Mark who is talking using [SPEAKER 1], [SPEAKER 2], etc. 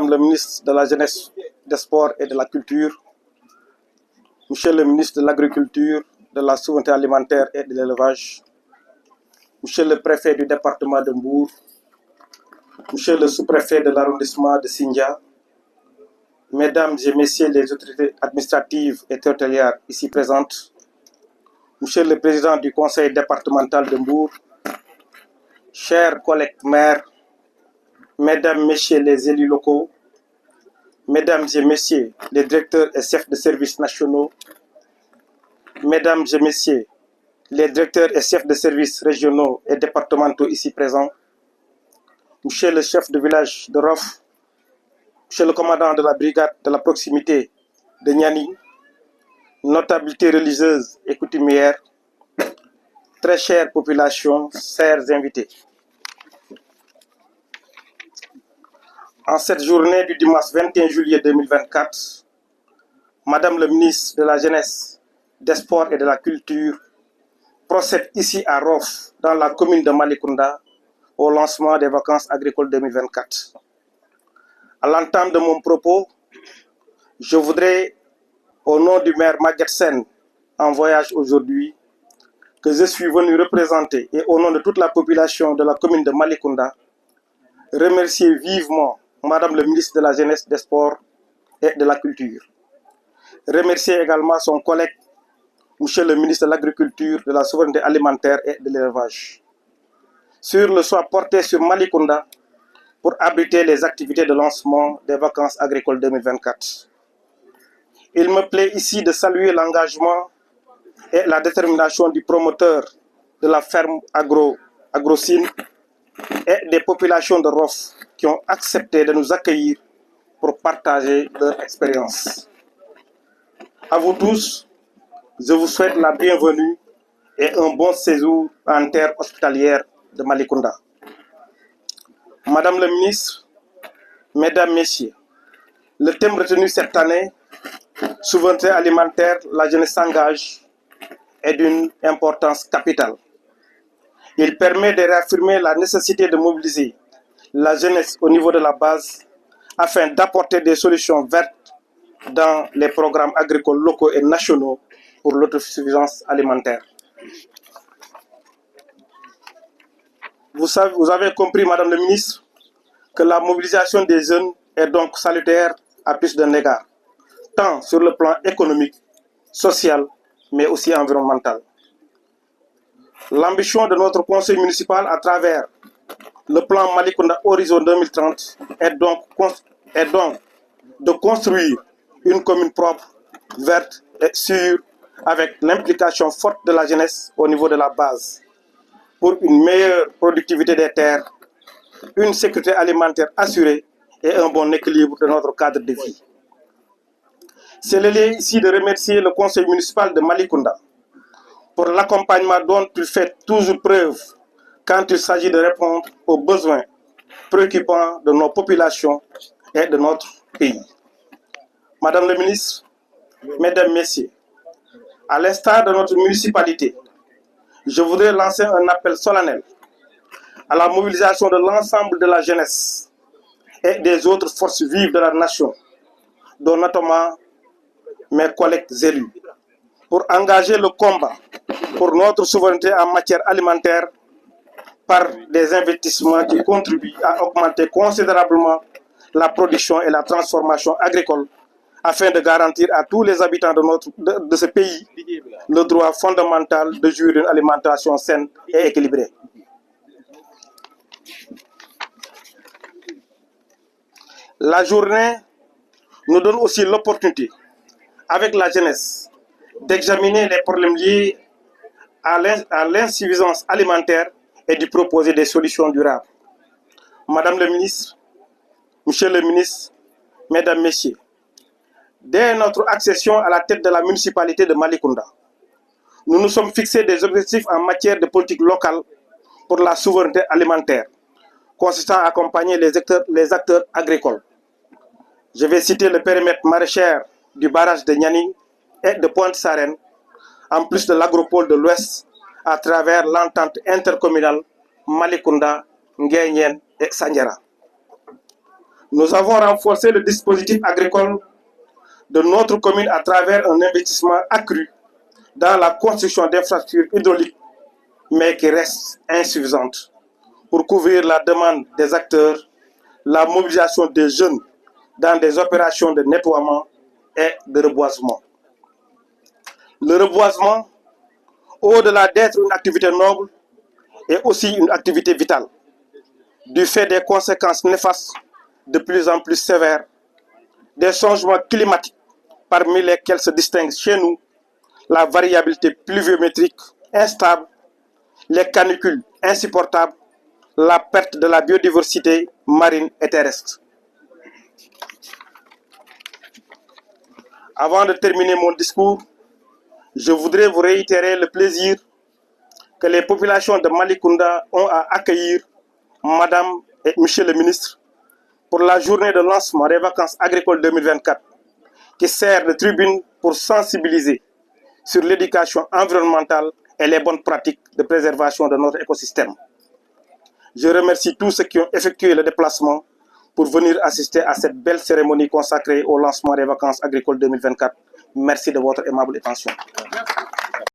[SPEAKER 1] Madame le ministre de la Jeunesse, des Sports et de la Culture, Monsieur le ministre de l'Agriculture, de la Souveraineté alimentaire et de l'Élevage, Monsieur le préfet du département de Mbour, Monsieur le sous-préfet de l'arrondissement de Sindia, Mesdames et Messieurs les autorités administratives et territoriales ici présentes, Monsieur le président du conseil départemental de Mbour, chers collègues maires, Mesdames, Messieurs les élus locaux, Mesdames et Messieurs les directeurs et chefs de services nationaux, Mesdames et Messieurs les directeurs et chefs de services régionaux et départementaux ici présents, Monsieur le chef de village de Rof, Monsieur le commandant de la brigade de la proximité de Niani, notabilité religieuse et coutumière, très chère population, chers invités. En cette journée du dimanche 21 juillet 2024, Madame le ministre de la Jeunesse, des Sports et de la Culture procède ici à Rof, dans la commune de Malicounda, au lancement des vacances agricoles 2024. À l'entame de mon propos, je voudrais, au nom du maire Maguette Sène, en voyage aujourd'hui, que je suis venu représenter et au nom de toute la population de la commune de Malicounda, remercier vivement Madame le ministre de la Jeunesse, des Sports et de la Culture. Remercier également son collègue, Monsieur le ministre de l'Agriculture, de la Souveraineté alimentaire et de l'Élevage, sur le choix porté sur Malicounda pour abriter les activités de lancement des vacances agricoles 2024. Il me plaît ici de saluer l'engagement et la détermination du promoteur de la ferme Agrocine et des populations de Rof qui ont accepté de nous accueillir pour partager leur expérience. À vous tous, je vous souhaite la bienvenue et un bon séjour en terre hospitalière de Malicounda. Madame le ministre, Mesdames, Messieurs, le thème retenu cette année, souveraineté alimentaire, la jeunesse s'engage, est d'une importance capitale. Il permet de réaffirmer la nécessité de mobiliser la jeunesse au niveau de la base afin d'apporter des solutions vertes dans les programmes agricoles locaux et nationaux pour l'autosuffisance alimentaire. Vous avez compris, Madame le ministre, que la mobilisation des jeunes est donc salutaire à plus d'un égard, tant sur le plan économique, social, mais aussi environnemental. L'ambition de notre conseil municipal à travers le plan Malicounda Horizon 2030 est donc de construire une commune propre, verte et sûre, avec l'implication forte de la jeunesse au niveau de la base, pour une meilleure productivité des terres, une sécurité alimentaire assurée et un bon équilibre de notre cadre de vie. C'est le lieu ici de remercier le conseil municipal de Malicounda pour l'accompagnement dont il fait toujours preuve quand il s'agit de répondre aux besoins préoccupants de nos populations et de notre pays. Madame le ministre, Mesdames, Messieurs, à l'instar de notre municipalité, je voudrais lancer un appel solennel à la mobilisation de l'ensemble de la jeunesse et des autres forces vives de la nation, dont notamment mes collègues élus, pour engager le combat pour notre souveraineté en matière alimentaire par des investissements qui contribuent à augmenter considérablement la production et la transformation agricole afin de garantir à tous les habitants de ce pays le droit fondamental de jouir d'une alimentation saine et équilibrée. La journée nous donne aussi l'opportunité, avec la jeunesse, d'examiner les problèmes liés à l'insuffisance alimentaire et de proposer des solutions durables. Madame le ministre, Monsieur le ministre, Mesdames, Messieurs, dès notre accession à la tête de la municipalité de Malicounda, nous nous sommes fixés des objectifs en matière de politique locale pour la souveraineté alimentaire, consistant à accompagner les acteurs agricoles. Je vais citer le périmètre maraîcher du barrage de Niani et de Pointe-Sarène, en plus de l'agropole de l'Ouest, à travers l'entente intercommunale Malicounda, Nguyen et Sandiara. Nous avons renforcé le dispositif agricole de notre commune à travers un investissement accru dans la construction d'infrastructures hydrauliques, mais qui reste insuffisante pour couvrir la demande des acteurs, la mobilisation des jeunes dans des opérations de nettoiement et de reboisement. Le reboisement, au-delà d'être une activité noble, est aussi une activité vitale, du fait des conséquences néfastes de plus en plus sévères, des changements climatiques parmi lesquels se distinguent chez nous la variabilité pluviométrique instable, les canicules insupportables, la perte de la biodiversité marine et terrestre. Avant de terminer mon discours, je voudrais vous réitérer le plaisir que les populations de Malicounda ont à accueillir Madame et Monsieur le ministre pour la journée de lancement des vacances agricoles 2024, qui sert de tribune pour sensibiliser sur l'éducation environnementale et les bonnes pratiques de préservation de notre écosystème. Je remercie tous ceux qui ont effectué le déplacement pour venir assister à cette belle cérémonie consacrée au lancement des vacances agricoles 2024. Merci de votre aimable attention.